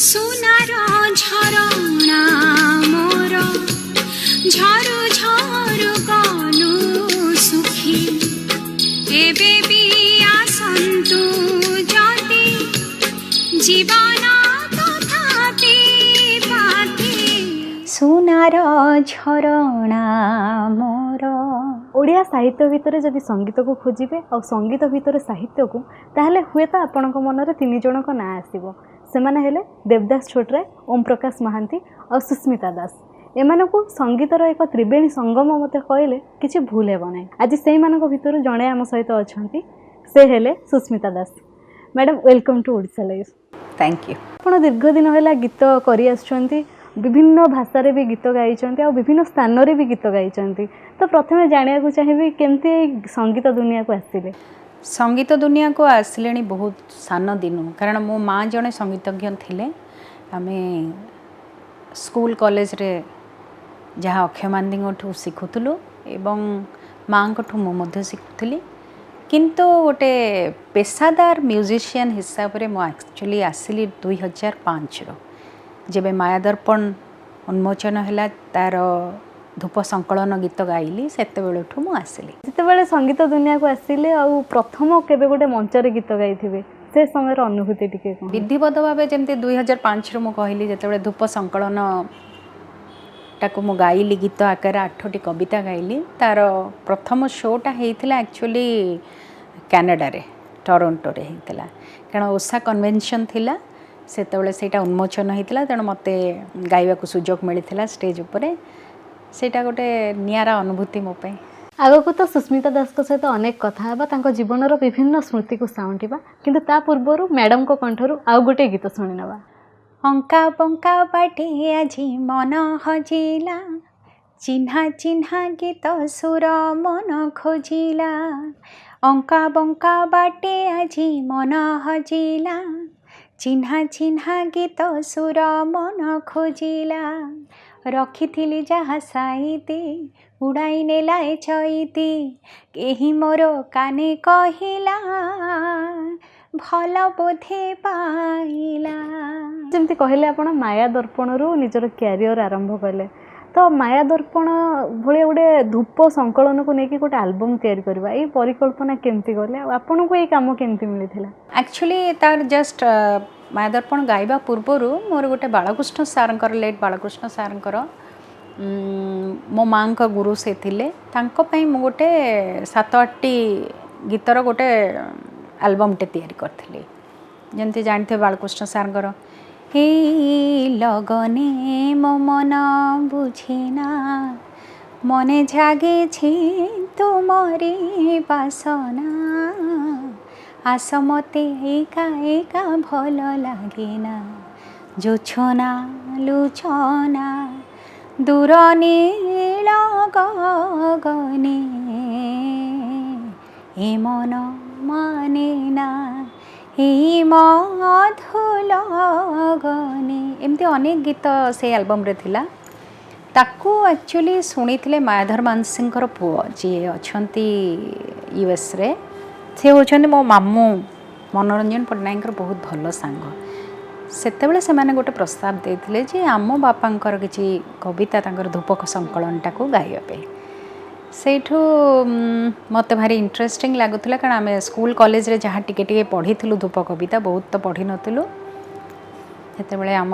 সোনার ঝরଣା মোর ঝরু ঝরু গলু সুখী এবে বি আসন্তু যদি জীবন তথাপি পাতি সোনার ঝরଣା মোর। ଓଡ଼ିଆ ସାହିତ୍ୟ ଭିତରେ ଯଦି ସଙ୍ଗୀତକୁ ଖୋଜିବେ ଆଉ ସଙ୍ଗୀତ ଭିତରେ ସାହିତ୍ୟକୁ, ତାହେଲେ ହୁଏତ ଆପଣଙ୍କ ମନରେ 3 ଜଣଙ୍କ ନାଁ ଆସିବ। ସେମାନେ ହେଲେ ଦେବଦାସ ଛୋଟରାୟ, ଓମ୍ ପ୍ରକାଶ ମହାନ୍ତି ଆଉ ସୁସ୍ମିତା ଦାସ। ଏମାନଙ୍କୁ ସଙ୍ଗୀତର ଏକ ତ୍ରିବେଣୀ ସଙ୍ଗମ ମୋତେ କହିଲେ କିଛି ଭୁଲ ହେବ ନାହିଁ। ଆଜି ସେଇମାନଙ୍କ ଭିତରୁ ଜଣେ ଆମ ସହିତ ଅଛନ୍ତି, ସେ ହେଲେ Susmita Das. Madam, welcome to Odisha live. Thank you. ଆପଣ ଦୀର୍ଘ ଦିନ ହେଲା ଗୀତ କରି ଆସୁଛନ୍ତି, ବିଭିନ୍ନ ଭାଷାରେ ବି ଗୀତ ଗାଇଛନ୍ତି ଆଉ ବିଭିନ୍ନ ସ୍ଥାନରେ ବି ଗୀତ ଗାଇଛନ୍ତି। ତ ପ୍ରଥମେ ଜାଣିବାକୁ ଚାହିଁବି କେମିତି ଏଇ ସଙ୍ଗୀତ ଦୁନିଆକୁ ଆସିଲେ? संगीत दुनिया को आसिले बहुत सान दिन, कारण मो माँ जड़े संगीतज्ञ थिले। आमे स्कूल कॉलेज रे जहाँ अक्षय मानदीठू शिखुलु एवं माँ को मुझे शिखुली, किंतु गोटे पेशादार म्यूजिशियन हिसाब से मुझे एक्चुअली आसिली 2005 जब माया दर्पण उन्मोचन है तार धूप संकलन गीत गाइली से आसिली। जितेबाला संगीत दुनिया को आसिले आ प्रथम केबे गोटे मंचरे गीत गाइथिबे, से समय अनुभूति टिके कोन? विधिवत भाव जमती 2005 मु कहली जिते धूप संकलन टाक मु गाइली गीत आकार 8टी कविता गाइली। तार प्रथम शोटा होता एक्चुअली कनाडा रे टोरंटो रे होता, कारण ओसा कन्वेंशन थिला सेटा उन्मोचन होता, तेणु मत गाइबा सुजोग मिलता स्टेज उपरे। सेटा गोटे नियारा अनुभूति मो पे। आगको तो सुस्मिता दास को सहित अनेक कथा हेबा, तांको जीवनर विभिन्न स्मृति को साउंटिबा, किंतु ता पूर्वरु मैडम को कंठरु आउ गोटे गीत सुनि नबा। अंका बंका बाटे आजी मन हजिला, चिन्हा चिन्हा गीत सुर मन खोजिला। अंका बंका बाटे आजी मन हजिला, चिन्हा चिन्हा गीत सुर मन खोजिला। रखिथिली जहाँ साइती उड़ाई नेलाए चईती, केही मोर काने कहिला भल बोधे पाइला। जेमती कहले आपण माया दर्पणरू निजर क्यारियर आरंभ कले, तो माया दर्पण भले गोटे धूप संकलन को लेकिन गोटे एल्बम तैयारी करबा, ए परिकल्पना केमती गले? आपन को ए काम केमती मिलिथिला? एक्चुअली तार जस्ट माया दर्पण गाइबा पूर्वर मोर गोटे बालकृष्ण सारंकर, लेट बालकृष्ण सारंकर मो माँ का गुरु से थिले, तांको पई मु गोटे 7-8टी गीतर गोटे एल्बम टे तैयारी करथिली। जंती जानते बालकृष्ण सारंकर हे लगने मो मन बुझिना, मने जागे छी तुमरी बासना, आस मते एका एका भल लागेना, जो छोना लुछना दूर नील गगने ए मन मानेना ए मधुलगने। एमती अनेक गीत से एल्बम रे थिला। ताकू एक्चुअली शुणी थे मायाधर मानसिंह पुओ जी अच्छी यूएस रे, से होचंदी मो मामू मनोरंजन पट्टनायक बहुत भल सांग। सेतेबेले सेमाने गोटे प्रस्ताव देथिले जे आम बापांकर किछि कविता तांकर धूपक संकलनटा को गाइबा पे। सेठू मते भारी इंटरेस्टिंग लागुथला, कारण आमे स्कूल कॉलेज रे जहाँ टिके टिके पढ़ीथिलु धूप कविता, बहुत तो पढ़ी नथिलु। सेतेबेले आम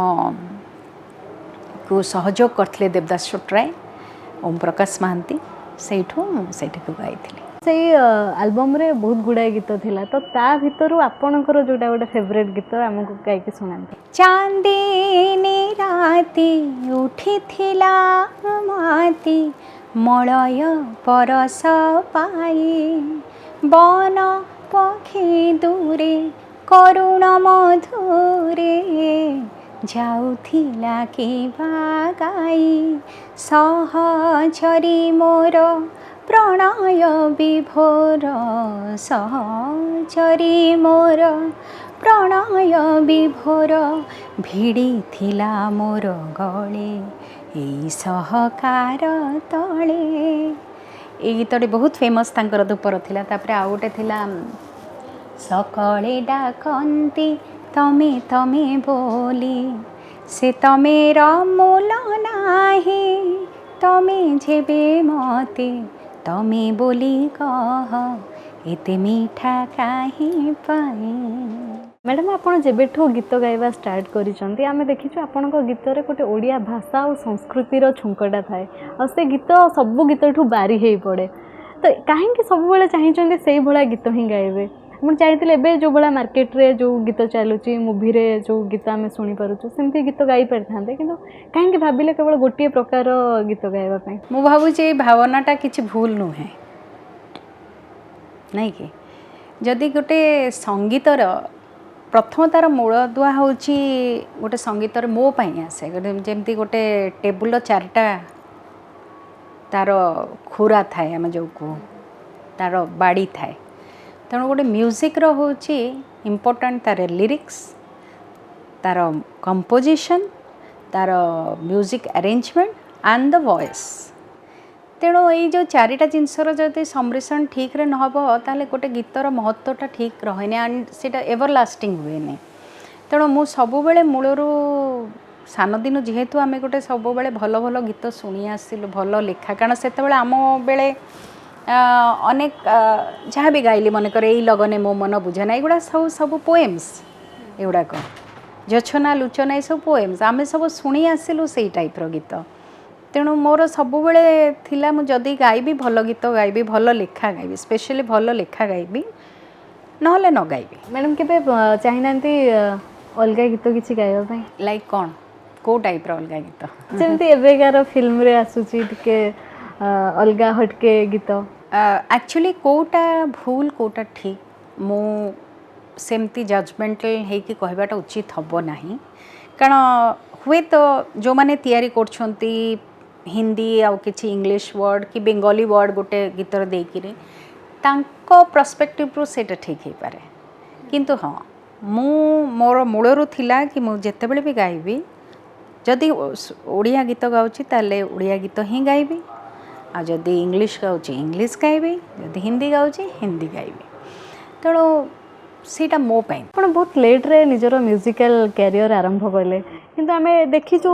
को सहयोग करथिले देवदास छोटराय, ओम प्रकाश महांती, सेठू को गाइथिले। से एल्बम रे बहुत गुड़ाए गीत थिला, तो ता भितरु आपनकर जोटा गोटे फेवरेट गीत हमको गाइके सुनांते? चांदनी राती उठी थिला माती, मलय परस पाई, बन पक्षी दूरे करुण मधुरे, जाउथिला के बागाई, सहचरी मोर प्रणय विभोर, सहचरी मोर प्रणय विभोर, भिड़ी थिला मोर गले ए सहकार तले। ये गीतटे बहुत फेमस तांकर धूपर थिला। तापरे आ गोटे थिला सकळे डाकंती तमे तमे बोली से तमेर मूल नाही तमे जेबे मते तमे बोली कह एते मीठा काहे पाई। मैडम आपण जेबेठू गीत गाइबा स्टार्ट करिसंती आमे देखिछु आपनक गीतरे गोटे ओडिया भाषा और संस्कृतिर छुंकटा थाए और से गीत सब गीतठू बारी हेई पड़े तो काहेकि सब बेले चाहिचंती सेई भला गीत ही गाइबे आपण चाहिथिले एबे जो भला मार्केट रे जो गीत चालुची मूवी रे जो गीत आमे सुनी पारुछु सेमती गीत गाई परथांते किंतु काहेकि भाबिले केवल गोटिए प्रकार गीत गाइबा पई मु भाबुची भावनाटा किछि भूल नुहे नहीं कि जदि गोटे संगीतर प्रथम तार मूलदुआ हूँ गोटे संगीतर मो पाई आसे जमती गोटे टेबुल चारिटा तार खुरा थाए आम जो कह तार बाड़ी थाए तेणु गोटे म्यूजिक हूँ इम्पोर्टाट तार लिरिक्स तार कंपोजिशन तार music arrangement and the voice तेणु ये जो चारिटा जिनसर जदि सम्मिश्रण ठीक रे न हो ताले गोटे गीतर महत्वटा ठीक रहे एंड सीटा एवर लास्टिंग हुए नहीं तेणु मु सबुबले मूलरू सान दिन जेहेतु आम गोटे सबुबले भल भल गीत शुणी आसिलु भल लेखा कारण से आम बेले अनेक जहाँ भी गाइली मनकर यही लगने मो मन बुझे ना एगुड़ा सब सब पोएम्स एगुड़ाक जछना लुचना ये सब पोएम्स आम सब शुणी आसिलु से टाइप गीत तेणु मोर सबुबले थिला मु जदि गाइबी भल गीत गाइबी भल लेखा गाइबी स्पेशली भल लेखा गाइबी नहले न गाइबी। मैडम केबे चाहिनांती अलगा गीत किछि गाइबा पई लाइक कौन को टाइप रो अलगा गीत जेमती एबेगार फिल्म रे आसुची टिके अलगा हटके गीत एक्चुअली कोटा भूल कोटा ठीक मु सेमती जजमेंटल है कि कहबाटा उचित हबो नाही कारण हुए तो जो माने तैयारी करछंती हिंदी आउ किछि इंग्लिश वर्ड कि बेंगली वर्ड गोटे गीतर देकिरे तांको पर्सपेक्टिव रु सेटा ठीक हे पारे किंतु हाँ मु मोर मूलरू थिला कि मु जेतेबेले भी गाइबी जदि ओडिया गीत गाउची ताले ओडिया गीत ही गाइबी आ जदि इंग्लिश गाउची इंग्लिश गाइबी जदि हिंदी गाउची हिंदी गाइबी तेणु सीटा मो पाई आपण बहुत लेट रे निजर म्यूजिकल कैरियर आरंभ कले किंतु आमे देखिछु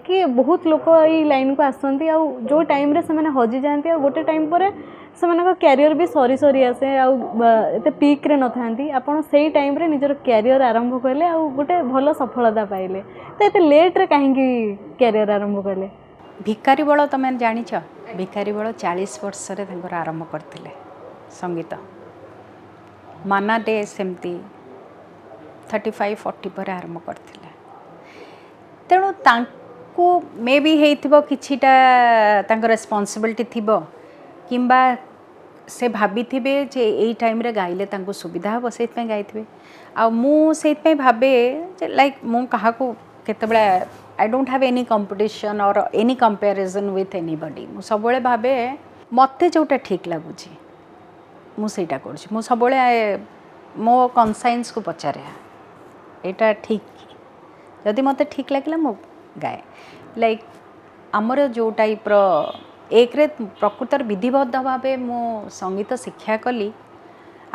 कि बहुत लोक ई लाइन को आसंती आ जो टाइम रे से हजि जाती आ गोटे टाइम पर से कैरियर भी सरी सरी आसे आते पीक रे न थांती आपण सेई टाइम रे निजर कैरियर आरंभ कले आ गोटे भल सफलता पाइले तो एते लेट रे काहे कैरियर आरंभ कले भिखारी बल तुम जानिछ भिखारी बल 40 वर्ष रे तांकर आरंभ करथिले संगीत माना डे सेमती 35-40 पर आरंभ करथिले तेणु तांको मे भी हेइथिबो किछिटा तांको रेस्पॉन्सिबिलिटी थिबो किंबा से भाभी थिबे जे एई टाइम रे गाइले तांको सुविधा हो सेत पे गाइथिबे आ मु सेत पे भाबे जे लाइक मु कहा को केतेबेला I don't have any competition or any comparison with anybody मु सबले भाबे मते जोटा ठीक लागुची मु सेटा करछि मु सबले मो कॉन्साइंस को पचारे एटा ठीक जदि मते ठीक लागला मु गाए लाइक आमर जो टाइप रो एक रे प्रकृतर विधिबद्ध भावे मु संगीत शिक्षा कली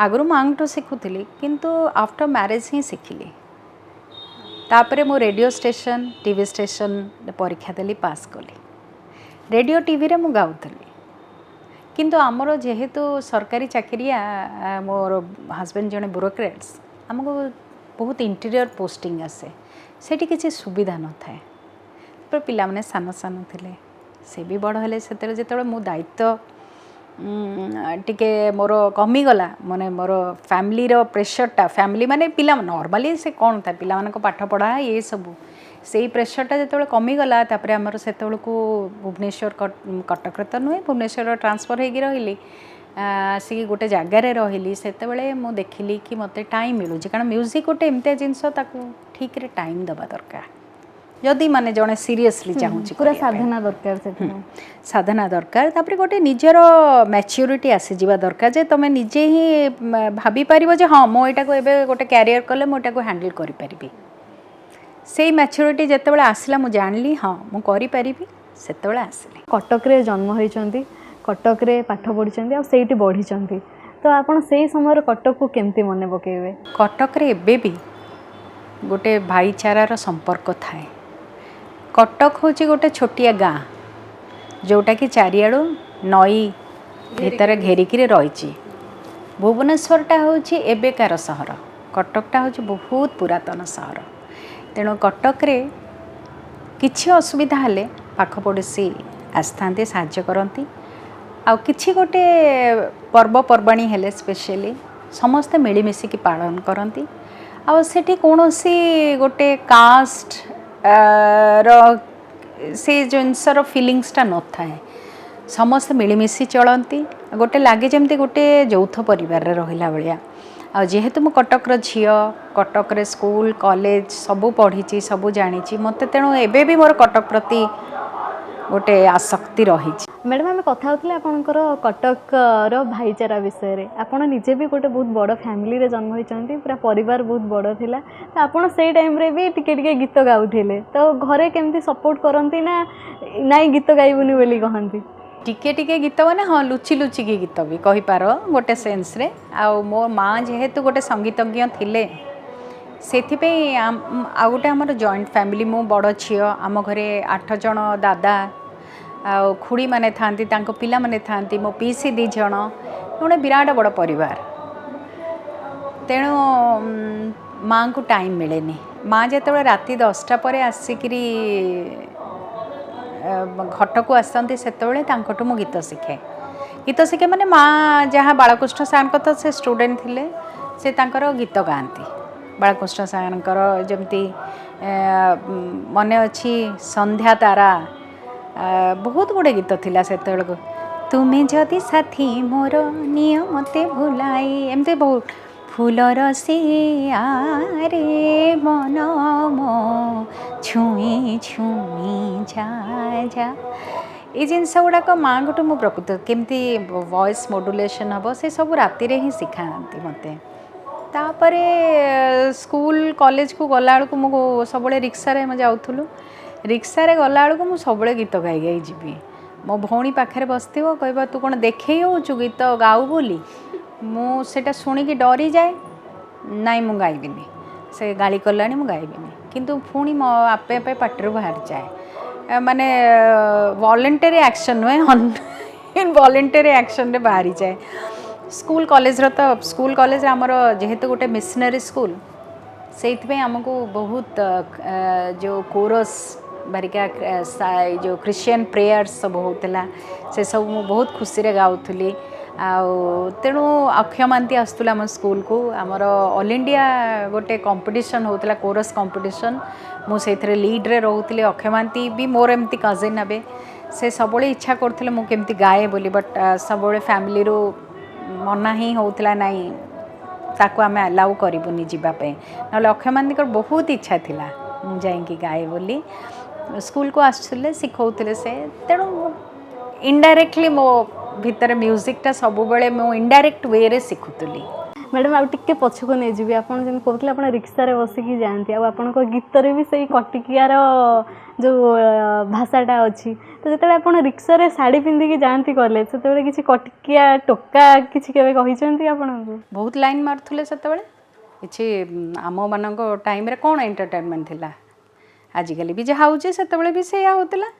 आगु मांगठू शिखुली किंतु आफ्टर मैरिज ही शिखिली तापरे मु रेडियो स्टेशन टीवी स्टेशन परीक्षा देली पास कली रेडियो टीवी रे मु गाउथली किंतु आमर जेहेतु सरकारी चाकरिया मोर हस्बैंड जने ब्यूरोक्रेट्स आमको बहुत इंटीरियर पोस्टिंग आसे सेठी किसी सुविधा न थाए पर पिला माने सान सान थिले से भी बड़ हेले सेते जेते मो दायित्व टिके मोर कमी गला माने मोर फैमिली रो प्रेशरटा फैमिली माने पिला नॉर्मली से कौन था पिला मानको पाठ पढ़ा ये सब से ही प्रेशरटा जो कमीगला तापर आमर से को भुवनेश्वर कटक तो नुहे भुवनेश्वर ट्रांसफर होगी रही आसिक गोटे जगार रही से मु देखिली कि मत टाइम मिलूँ कारण म्यूजिक गोटे एमती जिनस ठीक रे टाइम दबा दरकार जदि माने जड़े सीरियसली चाहूँ पूरा साधना दरकार साधना दरकार तापर गोटे निजर मैच्योरिटी आसी जावा दरकार जे तुम निजे ही भाभी पारिबो जे हाँ मो एटा को एबे गोटे कैरियर कले मो एटा को हैंडल करि परिबी से मैच्योरिटी जिते आसला मु जानली हाँ मु करि परिबी सेतेबेले आसिली कटक रे जन्म होइचंती कटक रे पाठ पढ़िचंती आ सेठी बढ़िचंती तो आपण सेही समय कटक को केमती मने पकेबे कटक रे एबे भी गोटे भाईचारार संपर्क थाए। कटक हूँ गोटे छोटिया गाँ जोटा कि चारिआडू नई भितर घेरिकी रही। भुवनेश्वरटा हूँ एबेकार सहर, कटकटा हूँ बहुत पुरातन सहर। तेणु कटक रे किछि असुविधा हेले पाखपड़ोशी आसता साहाय्य करती। आउ किछि गोटे पर्वपर्वाणी हेले स्पेशली समस्ते मिलमिशिकी पालन करती। आउ सेठी कौनसी गोटे कास्ट से जिनसर फिलिंग्सटा न थाए, समस्ते मिलमिशि चलती। गोटे लगे जमती गोटे यौथ परिवार रहिला भाया। आ जेहेतु मु कटक झील, कटक रे स्कूल कॉलेज सबू पढ़ी सबू जानी मत, तेणु एबे भी मोर कटक प्रति गोटे आसक्ति रही। मैडम आम कथा होते आपंकर कटकर भाईचारा विषय रे। आपड़ निजे भी गोटे बहुत बड़ फैमिली रे जन्म होती, पूरा परिवार बहुत बड़ थिला। तो आपड़ से टाइम रे भी टिके टिके गीत गाउथिले, तो घरे केमती सपोर्ट करती ना नाई गीत गाइबुनी बोली कहती? टिके टिके गीत मैंने हाँ लुचि लुचिकी गीत भी कहीपर गोटे सेन्स रे। आ मो माँ जेहेतु गोटे संगीतज्ञ थिले से आ गोटे आमर जॉइंट फैमिली, मो बड़ झील, आम घरे 8 जन दादा आ खुड़ी माने थांती, तांको पिला माने थांती, मो पीसी 2 जन, गोटे विराट बड़ परिवार। तेणु माँ को टाइम मिलेनी। माँ जिते राति 10टा पर आसिकी घट को आसती से मु गीत शिखे माने माँ जहाँ बालकृष्ण सार तो से स्टूडेंट थिले, से तांकर गीत गाती। बालकृष्ण सार जमती मन अच्छी संध्या तारा, बहुत गुड़े गीत थिला से। तुम्हें जदि साथी मोर नियमते भुलाई, एमती बहुत फूलर से आरे मन मो छुई छुई जा जा, ये जिनस गुड़ाक माँ गोटे मु प्रकृत केमती वॉइस मॉड्यूलेशन हम से सब राति रे ही शिखाती मते। तापरे स्कूल कॉलेज को गला बेलू मु सब रिक्सा रे जाऊँ, रिक्सा रे गला बेलू मु सब गीत गाई गाई जीवी। मो भौणी पाखे बसती कह तू कौन देखे होचु गीत गाऊ बोली, मुझे शुणिकी डरी जाए, नाई मु गाइबिनी, से गाली कलानी मु गाइबिनी, किंतु पुणी मो आपे आपे पाटर बाहर जाए, माने वॉलंटरी एक्शन नुहे इनवॉलंटरी एक्शन रे बाहरी जाए। स्कूल कॉलेज तो स्कूल कॉलेज आमर जेहेतु गोटे मिशनरी स्कूल, से आमको बहुत जो कोरस बारिका जो क्रिश्चियन प्रेयर्स सब होता से सब मु बहुत खुशी रे गाउथली। तेणु अक्षय महांती आसुला आम स्कूल को, आमर ऑल इंडिया गोटे कंपटीशन होता कोरस कंपटीशन, मुझे लीड रे रोली। अक्षय महांती भी मोर एमती कजिन हे, से सब इच्छा करते मुझे केमती गाए बोली, बट सब फैमिली रो मना ही होता नाई ताको आम अलाउ करूनी जीवाई ना। अक्षय महांती बहुत इच्छा थिला मुझे गाए बोली, स्कूल को आसुले शिखौले से। तेणु इनडायरेक्टली मो भितर म्यूजिकटा सब बेले मो इनडायरेक्ट वे रे शिखुली। मैडम आउ टिके पछको नहीं जी, आपन जन कहते आप रिक्सा रे बसिकी जाती, आपन गीत रे भी सही कटिकियार जो भाषाटा अच्छी, तो जो आप रिक्सा रे साड़ी पिंधिकी जाती कॉलेज, से किसी कटिकिया टोका किसी केवे कहिसेंती आपन? बहुत लाइन मारुले से कि आम मान टाइम रे कौन एंटरटेनमेंट थिला, आजिकल भी जहाँ हो भी से होता।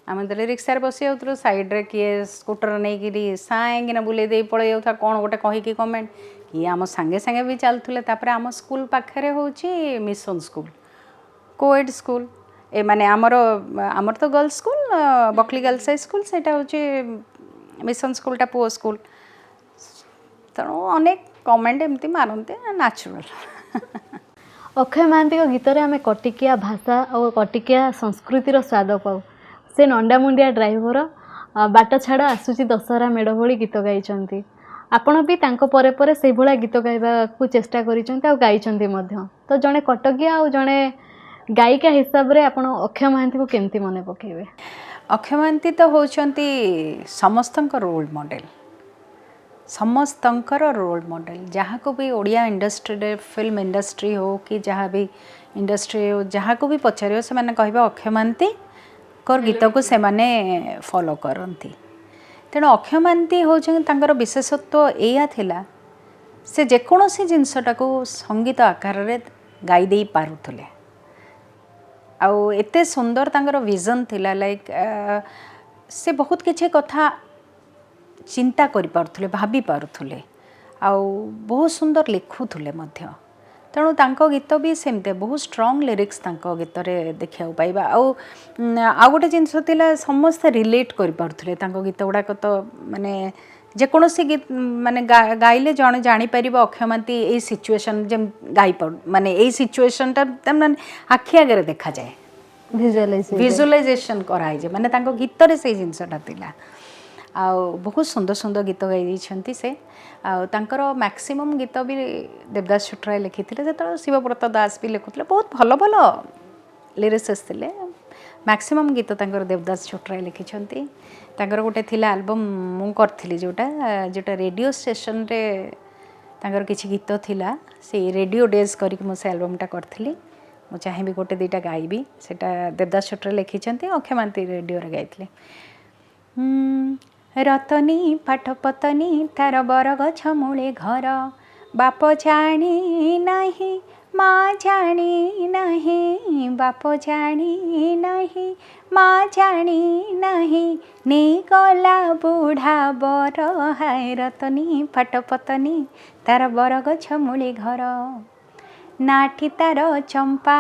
आम तो रिक्सा बस जाऊँ, साइड्रे किए स्कूटर नहीं कि साइकिना बुले दे पड़े जाऊँ, कौन गोटे कहीकि कमेंट कि आम सांगे सांगे भी चलुले। तापर आम स्कूल पाखे होची मिशन स्कूल, कोएड स्कूल, ए माने आमर तो girls school Buckley girls high school, से मिशन स्कूलटा पुओ स्कूल। तेणु अनेक कमेंट एमती मारते नेचुरल। अक्षय महांती गीत रे आमे कटिकिया भाषा और कटिकिया संस्कृतिर स्वाद पाऊ। से नंडा मुंडिया ड्राइवर, बाट छाड़ आसुची दशहरा मेढ़ भली गीत गाई। आपण भी तांको परे परे से भला गीत गाइबा को चेष्टा करिसेंती आ गाइसेंती मध्य। तो जड़े कटकिया और जड़े गायिका हिसाब रे आपण अक्षय महांती को केमती मने पकेबे? अक्षय महांती तो होचंती समस्तंक रोल मॉडल, समस्तंकर रोल मॉडल। जहाँ को भी ओडिया इंडस्ट्री, फिल्म इंडस्ट्री हो कि जहाँ भी इंडस्ट्री हो, जहाँ को भी पचार से मैंने कहबा अक्षय महांती कर गीत को से माने फॉलो करती। तेणु अक्षय महांती होकर विशेषत्व या थिला, से जेकोसी जिनसटा को संगीत आकार रे गाई दे पारुथले आउ एते सुंदर तांकर विजन थिला लाइक से बहुत किछि कथा चिंता करि पारुथले भाबी पारुथले आउ बहुत सुंदर लिखुथले मध्य तेणु तांको गीत भी सेमते बहुत स्ट्रांग लिरिक्स तांको गीत रे देखिया पाइबा आउ गोटे जिनस थिला समस्त रिलेट करि पारुथले तांको गीत गुडा तो माने जेकोसी गीत माने गाइले जने जानी परिबो अक्षय महांती ए सिचुएशन जे गाई पड़ माने ए सिचुएशन ता तमन आखि आगे देखा जाए विजुअलाइजेशन कराई जे माने तांको गीत रे से जिनसटा थिला आ बहुत सुंदर सुंदर गीत गाई से आर मैक्सिमम गीत भी देवदास छोटराय लिखी जो शिवव्रत दास भी लिखुले बहुत भल भल लिरिसिस्ट थे मैक्सिमम गीत देवदास छोटराय लिखिं गोटे थी एल्बम मु करी जोटा जोटा रेडियो स्टेशन रे किसी गीत थिला से रेडियो डेज करके मुझे एल्बमटा करी मु चाहिए गोटे दुईटा गाइबी सेटा देवदास छोटराय लिखिं अक्षय महांती रेडियो रे गाइले रतनी पाठपतनी तार बरगछ मूले घर बाप जानी नहीं माँ जानी नहीं बाप जानी नहीं माँ जानी नहीं नहीं गला बुढ़ा बर हाय रतनी पाठपतनी तार बरगछ मूले घर नाटी तार चंपा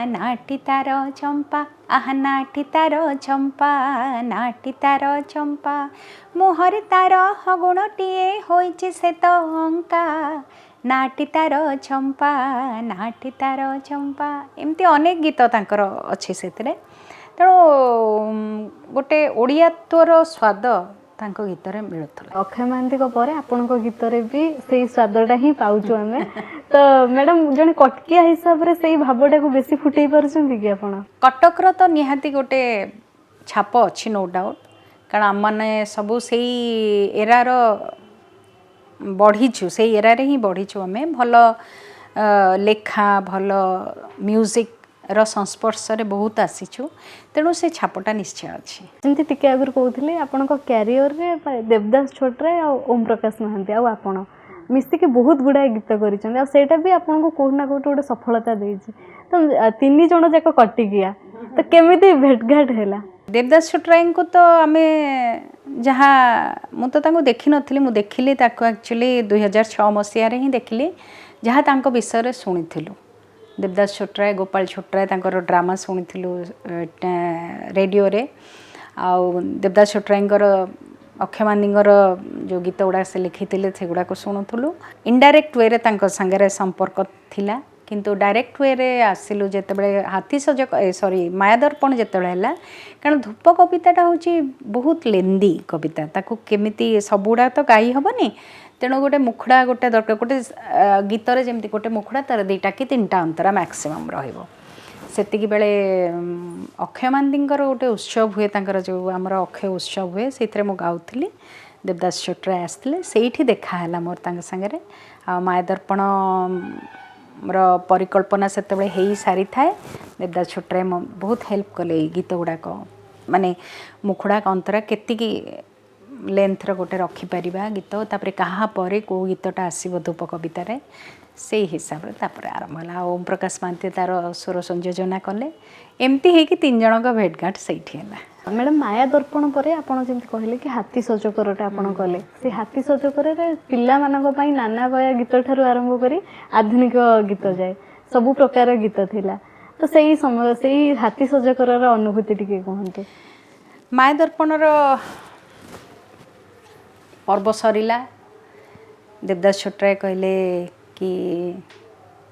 नाटी तार चंपा आह नाटी तार चंपा नाटी तार चंपा मुहर तार हगुणटीए होइछि से तो अंका नाटी तार चंपा नाटी तार चंपा एमती अनेक गीत तांकर अच्छी से तेणु गोटे ओडियात्वर स्वाद तांको गीत रे मिलुथला अक्षय महांती को परे आपनको गीत रे भी सेही स्वादटा ही पाउछु हमें तो मैडम जने कटकिया हिसाब रे सेही भावटा को बेसी फुटै परछन कि आपण कटक रो तो निहाती गोटे छाप अछि नो डाउट कारण आम माने सब सेही एरा रो बढ़ीछु सेही एरा रे ही बढ़ीछु हमें भल लेखा भल म्यूजिक रो संस्पर्श रे बहुत आसीछु तेणु से छापटा निश्चय अच्छी जमती टिके आगर कहूली आपण क्यारियर रे देवदास छोटराय और ओम प्रकाश महांती आ आपण मिसिक बहुत गुड़ाए गीत करा भी आपन को कोना कोट गोटे सफलता देछि तो तीन जन जाक कटिकिया तो केमिति भेटघाट हैला देवदास छोटराय को तो आमे जहाँ मु तो तांको देखि नथिली मु देखिली ताको एक्चुअली 2006 मसिया रे ही देखिली जहाँ तांको विषय रे सुनिथिलु देवदास छोटराय गोपाल छोटराय तांकर ड्रामा शुणिलु रेडियो रे आउ देवदास छोटरायर अक्षय महांतीर जो गीत गुड़ा से लिखी से गुड़ाक शुणुलु इनडायरेक्ट वे सांगे संपर्क थिला किंतु डायरेक्ट वे रे आसिलु जेतेबेले हाथी सज सॉरी मायादर्पण जेतेबेले हैला कारण धूप कविताटा होची बहुत लेंदी कविता ताकू केमिति सबुड़ा तो गाई हबनी तेणु गोटे मुखड़ा गोटे दरकार गोटे गीत रे जेमती गोटे मुखड़ा तार दुईटा कि तीनटा अंतरा मैक्सिमम रहिबो सेतिकी बेले अक्षय महांतीर गोटे उत्सव हुए तांकर जो आमर अक्षय उत्सव हुए से मु गाउथली देवदास छोटराय आसते से देखा है मोर तांग संगे आ मायादर्पण परिकल्पना से हो सारी थाए देवदास छोटराय बहुत हेल्प कले गीत गुड़ाक माने मुखड़ा अंतरा केतिकी लेंथर गोटे रखिपर गीत तापर कहा परे को गीतटा आसब धूप कवितार से हिसाब से आरंभ है ओम प्रकाश महांती तार स्वर संयोजना कले एमती है कि तीन जन का भेटघाट से मैडम माया दर्पण पर आपड़ जमी कहले कि हाथी सजकरटा आपड़ कले से हाथी सजकर पिला नाना बया गीत ठारू आरंभ कर आधुनिक गीत जाए सबु प्रकार गीत थिला तो सही समय से हाथी सजकर अनुभूति टिके कहतु माया दर्पण पर्व सरीला देवदास छोटराय कहले कि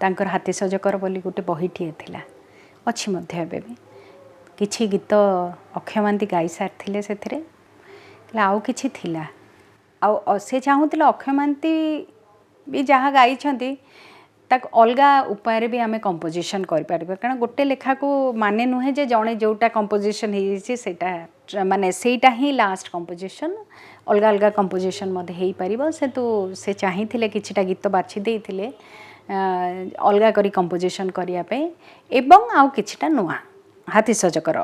तांकर हाथी सजकर बोली गोटे बहीटीए थिला अच्छी मध्य भी किछि गीत अक्षय महांती गाई सारी से आउ किछि थिला आ से चाहूला अक्षय महांती भी जहाँ गाई ताक अलगा उपाय भी आम कंपोजिशन कर कारण गोटे लेखा को माने नुहे जे जड़े जोटा कंपोजिशन होटा माने सेटा ही लास्ट कंपोजिशन अलगा अलगा कंपोजिशन मध्य हो पार से तो से चाहिए किछिटा गीत बाछि देइथिले अलगा करी कंपोजिशन करने एवं आउ किछिटा नुआ हाथी सजकर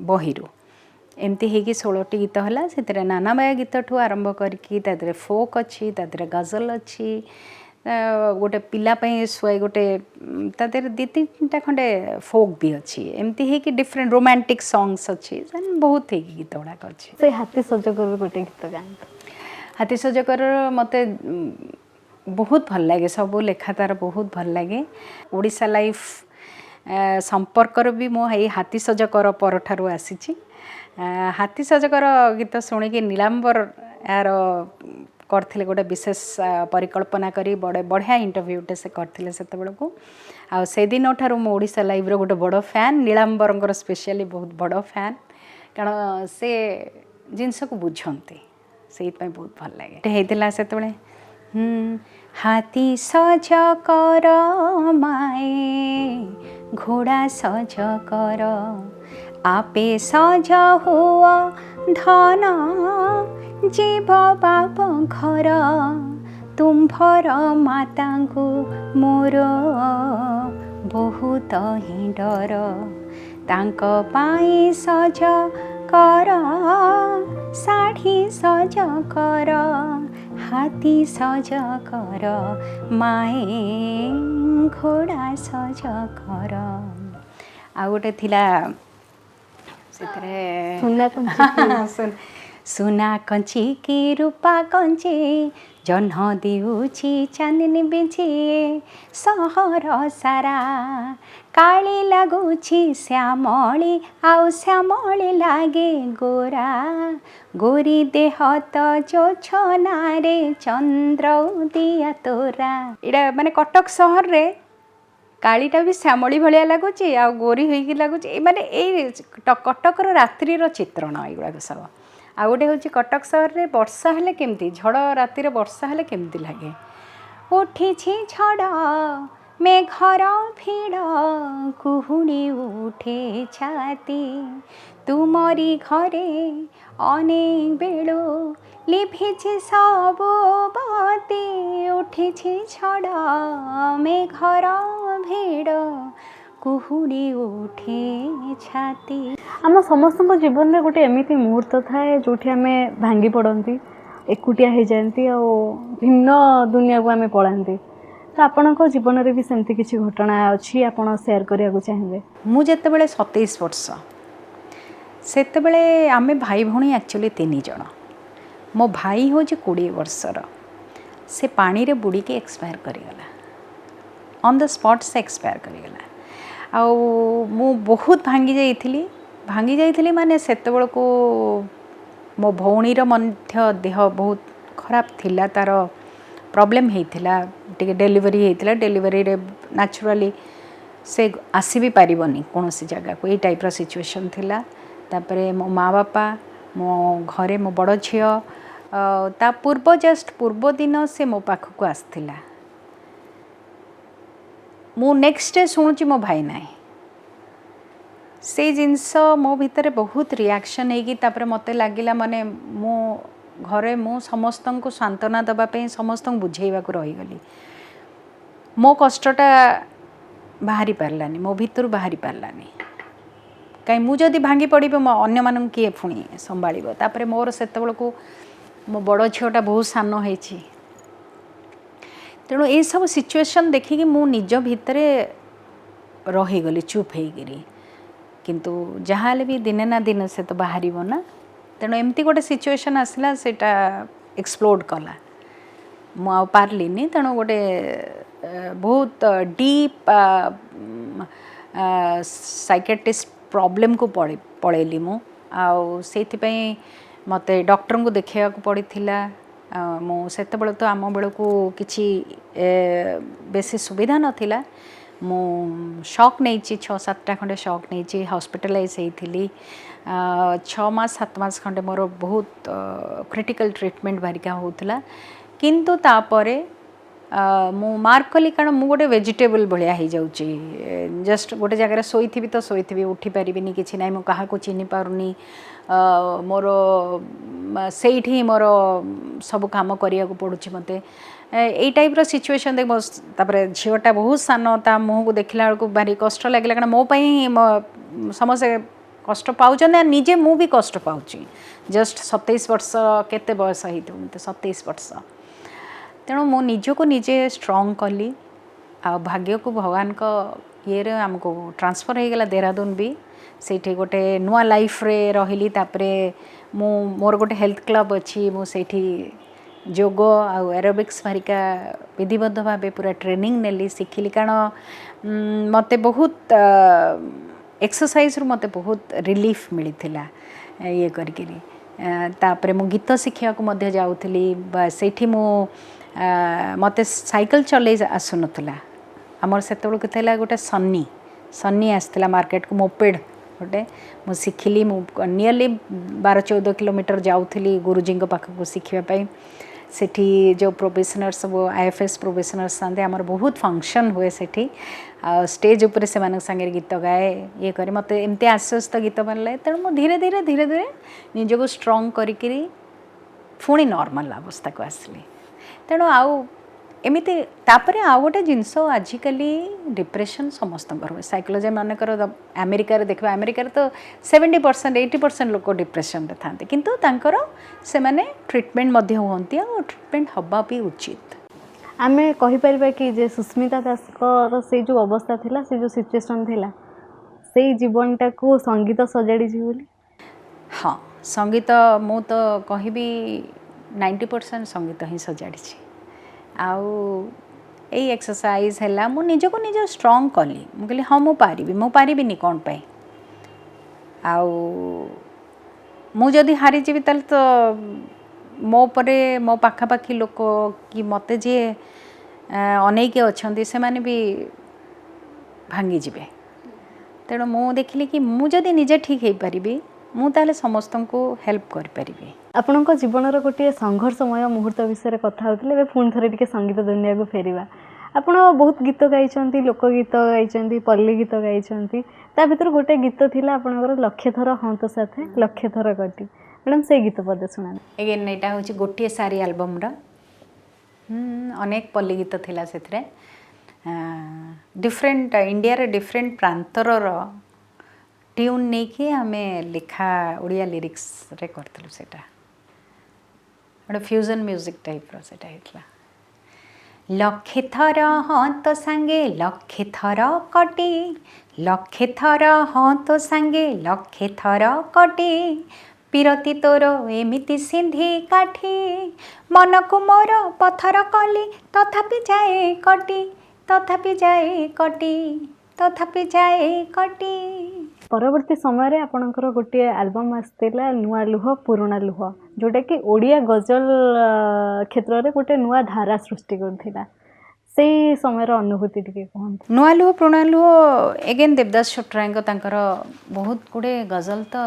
बहिरू एमती होगी 16टी गीत है से नाना बाया गीत ठू आरंभ करके फोक अच्छी गजल अच्छी गोटे पिलापाई शुआई गोटे तादेर दी तीन खंडे फोक भी अच्छी एमती है कि डिफरेंट रोमांटिक सॉन्ग्स अच्छी बहुत है गीत गुड़ाक अच्छी से हाथी सजकर गोटे गीत गाते हाथी सजकर मत बहुत भल लगे सब लेखा तार बहुत भल लगे ओडिशा लाइफ संपर्कर भी मो हाथी सजकर पर ठारू आसी हाथी सजकर गीत शुणिकी नीलांबर यार करथिले गोटे विशेष परिकल्पना करी बड़े बढ़िया इंटरव्यूटे से करथिले सेते बेलको आ से दिन ठारू मो ओडिशा लाइव रो गोटे बड़ फैन नीलांबरंकर स्पेशली बहुत बड़ फैन कारण से जिनस को बुझंती से बहुत भल लगे हेतिला सेते बेले हाथी सज कर माए घोड़ा सज कर आपे सज हुआ धन जीव बाप घर तुम्भर माता को मोर बहुत ही डर तांक पाई सज कर साड़ी सज कर हाथी सज कर माए घोड़ा सज कर आ गोटे थिला सुना कंची की रूपा कंची जह्न देउछि चांदनी बिछि सहर सारा काली लगुछि श्यामली आउ श्यामली लागे गोरा गोरी देह तो जो छनारे चंद्र दिया तोरा इड़ा माने कटक सहर रे कालीटा भी श्यामली भलिया लगुच आ गोरी होगी लगुच माने कटकर रात्रि चित्रण एगुड़ा सब आ गोटे हूँ कटक सहर में वर्षा हेले केमती झड़ रातिर वर्षा हेले केमती लगे उठी झड़ मेघर भिड़ कुहुड़ी उठे छाती तुमरी घरे अनेक बेलू लिभिछि सब बती उठी झड़ मेघर भिड़ कुहुड़ी उठे छाती आम समस्त जीवन में गोटे एमती मुहूर्त थाए जो आम भांगी पड़ती एकुटिया हो जाती आ भिन्न दुनिया को आम पलाती तो आपण जीवन में भी सेमती किसी घटना अच्छी आपड़ सेयार करने चाहिए मुझे 27 वर्ष से आम भाई भौणी एक्चुअली 3 जन मो भाई हूँ 20 वर्षर से पानी रे बुड़ी के एक्सपायर करीगला ऑन द स्पॉट से एक्सपायर करीगला मु बहुत भांगी जाइली माने सेते बेलको मो भौणीर मध्य देह बहुत खराब थिला तार प्रॉब्लम हेइथिला टिके डेलीवरी हेइथिला डेलीवरी रे नेचुरली से आसी भी पारिबनी कोनोसी जगह को ए टाइप रो सिचुएशन थिला तापरे मो माँ बापा मो घरे मो बड़ झियो ता पूर्व जस्ट पूर्व दिन से मो पाख को आसथिला मु नेक्स्ट डे शुणुची मो भाई ना से जिनस मो भितर बहुत रिएक्शन होगी तापर मते लागिला माने मो घरे मु समस्त को सांत्वना देवाई समस्त बुझेवा को रहीगली मो कष्टटा बाहरी पार्लानी मो भितर बाहरी पार्लानी कहीं मुझे भांगी पड़ी मो अन्य मान किए पुणी संभाल तापर मोर से मो बड़ झीटा बहुत सान हो तेणु ये सब सिचुएशन देखिकी मु निज भितर रहीगली चुप होगी किंतु जहाँ भी दिने ना दिन से तो बाहर ना तेणु एमती गोटे सिचुएशन आसला सेटा एक्सप्लोड कला मु पार्लिनी तेणु गोटे बहुत डीप साइकेट्रिस्ट प्रॉब्लम को पड़ेली मु आउथपाई मते डॉक्टर को देखा पड़ी मो सेते बेले तो आम बेलू किसी बेसी सुविधा नाला मु शॉक नहीं 6-7टा खंडे शॉक नहीं हॉस्पिटलाइज होती 6 मास 7 मास खंडे मोर बहुत क्रिटिकल ट्रीटमेंट बारिका होता किंतु तापरे मु मार्क कली कारण मु गोटे वेजिटेबल भाया हो जाऊँगी जस्ट गोटे जगह शोथी तो शोथी उठी पारिनी कि ना मुझे क्या चिन्ह पारुनी मोर से मोर सब कम करने को पड़ुछि मते यही टाइप रो सिचुएशन देख तापर झीटा बहुत सान ता मुँह को देखला बेलू भारी कष्ट लगे कारण मोपाई समस्ते कष्ट पाँच निजे मु भी कष्ट पाँच जस्ट 27 वर्ष केते बयस होते 27 वर्ष तेणु मु निजको निजे स्ट्रंग कली आ भाग्य को भगवान को ये रे हमको ट्रांसफर हो गला देहरादून भी सेठी गोटे नुआ लाइफ रे रहिली तापरे मु मोर गोटे हेल्थ क्लब अच्छी मु सेठी जोग आ एरोबिक्स भारिका विधिबद्ध भाव पूरा ट्रेनिंग नेली शिखिली कारण मते बहुत एक्सरसाइज रु मते बहुत रिलीफ मिली ये करिकिरी तापरे मु गीत शिखिया को मध्य जाउथली सेठी मु मते साइकिल चले आसु नथला हमर सेतबेल केतेला गोटे सन्नी सन्नी आसला मार्केट को मोपेड गोटे मु शिखिली मु नियरली 12-14 किलोमीटर जाउथली गुरुजी पाखक शिखिबा पई सेठी जो प्रोफेशनल सब आईएफएस प्रोफेशनल्स थाते आमर बहुत फंक्शन हुए सेठी स्टेज ऊपर से मानक संगे गीत गाए ये करे मते एमती आश्वस्त गीत बनले तेणु मु धीरे धीरे निजको स्ट्रंग करिकिरी पुणी नॉर्मल अवस्था को आसली तेणु आउ एमती तापरे आउ गोटे जिनस आजिकल डिप्रेशन समस्त हुए साइकोलोजी मानकर अमेरिका देखा अमेरिका तो 70% 80% लोक डिप्रेशन रे थांते किंतु तांकर से माने ट्रीटमेंट मध्य होंती और ट्रीटमेंट हवा भी उचित आमे कहि परिबा कि जे सुस्मिता दास को से जो अवस्था थिला से जो सिचुएशन थिला से जीवनटा को संगीत सजाड़ी जी बोली हाँ संगीत मु तो कहबी 90% संगीत ही सजाड़ी आउ यही एक्सरसाइज है मु निजको निज स्ट्रंग कली मु कहली हाँ मु पारिबिनी कौन पाई आउ मु जदि हारी जीवी ताल तो मो परे मो पाखापाखी लोक कि मते जे अनेक अच्छा से माने भी भांगी जीवे तेणु मु देखिली कि मु जदि निजे ठीक हो पारिबी मु ताले समस्त को हेल्प कर पारिबी आपण जीवन गोटे संघर्षमय मुहूर्त विषय कथा होते पुणी थे टे संगीत दुनिया को फेरवा आपण बहुत गीत गाई लोकगीत गाई पल्ली गीत गाई ता भीतर गोटे गीत थिला आपणकर लक्षे थर हाँ तो साथे लक्षे थर कटी मैडम से गीत पदे शुणा एगेन यहाँ हूँ गोटे सारी एल्बम अनेक पल्ली गीत थिला से डिफरेंट इंडिया रे डिफरेंट प्रांतर ट्यून नहीं कि आमे लिखा उड़िया लिरिक्स रे करथलु सेटा गोटे फ्यूजन म्यूजिक टाइप रो सेटा हेतला लक्षे थर हाँ तो सांगे लक्षे थर कटे लक्षे थर हाँ तो सांगे लक्षे थर कटे पिरती तोर एमिति सिंधी काठी मन को मोर पथर कली तथापि जाए कटी तथापि जाए कटी तथापि जाए कटी परवर्ती समय आपणकर गोटे एल्बम आसला नुआ लुह पुराणा लुह जोटा कि ओडिया गजल क्षेत्र में गोटे नुआ धारा सृष्टि करथिला से समय अनुभूति टिके कहंत नुआ लुह पुराणा लुह एगेन देवदास छोटराय तांकर बहुत गुड़े गजल तो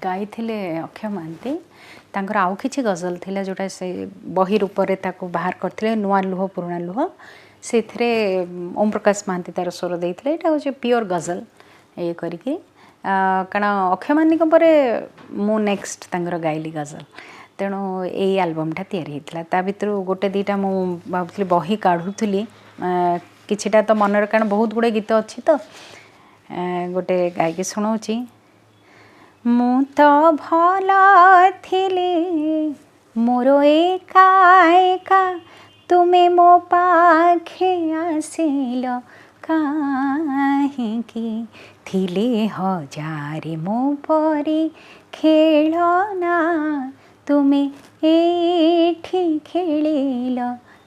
गाई थिले अक्षय महांती तांकर आउ किछि गजल थिला जोटा से बही रूप रे ताको बाहर करथिले नुआ लुह पुराणा लुह से ओम प्रकाश महांती तार स्वर देइथिले एटा होचे प्योर गजल ये करिके कारण अक्षय महांती पर मु नेक्स्ट तांकर गाइली गजल तेणु यही एल्बमटा तैयारी होता ता भीतर गोटे दीटा मु भावुली बही काढ़ुली किछिटा तो मनर कारण बहुत गुड़े गीत अच्छी तो गोटे गायकी शुणाऊँगी मु तो भल थिली मोर एका एका तुमे मो पाखे आसिल काहेकि थिले हजारे मो परी खेलना तुमे एठी खेलिल